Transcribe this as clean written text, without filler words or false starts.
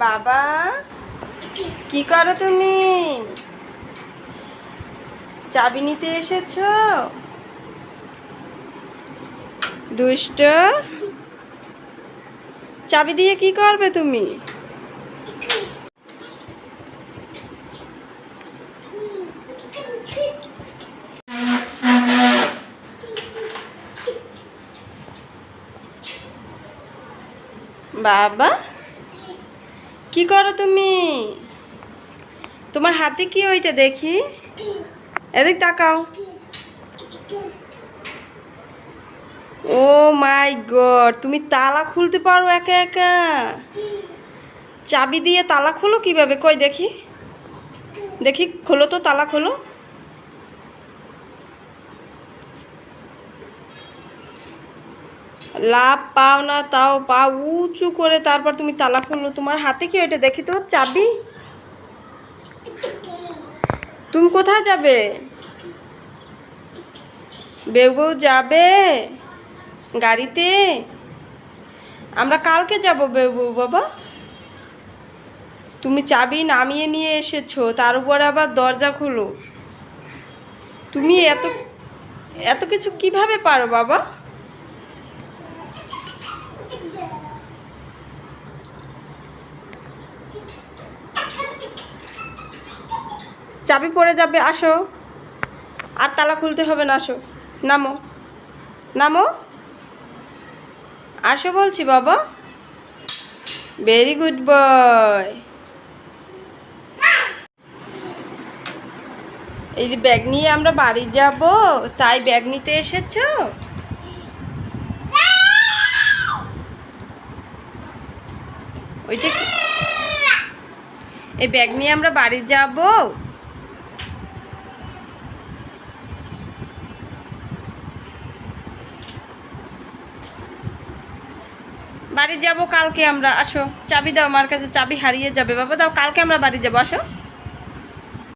বাবা, কি করো তুমি? চাবি নিতে এসেছো? দুষ্ট, চাবি দিয়ে কি করবে তুমি? বাবা, কি করো তুমি? তোমার হাতে কি ওইটা দেখি? এদিক তাকাও। ও মাই গড, তুমি তালা খুলতে পারো একা একা? চাবি দিয়ে তালা খোলো কিভাবে? কই দেখি, দেখি, খোলো তো, তালা খোলো। লাভ পাও না তাও পা উঁচু করে তারপর তুমি তালা খুললো। তোমার হাতে কি ওইটা দেখি তো, চাবি? তুমি কোথায় যাবে? বেউ বউ যাবে গাড়িতে? আমরা কালকে যাব বেউ বউ বাবা। তুমি চাবি নামিয়ে নিয়ে এসেছো, তার উপরে আবার দরজা খুলো। তুমি এত এত কিছু কিভাবে পারো বাবা? চাবি পড়ে যাবে, আসো। আর তালা খুলতে হবে না, আসো। নামো, নামো, আসো বলছি বাবা। Very good boy. এই যে ব্যাগ নিয়ে আমরা বাড়ি যাব, তাই ব্যাগ নিতে এসেছো? ওইটা কি? এই ব্যাগ নিয়ে আমরা বাড়ি যাব। বাড়ি যাব কালকে আমরা, আসো। চাবি দাও আমার কাছে, চাবি হারিয়ে যাবে বাবা, দাও, কালকে আমরা বাড়ি যাব, আসো।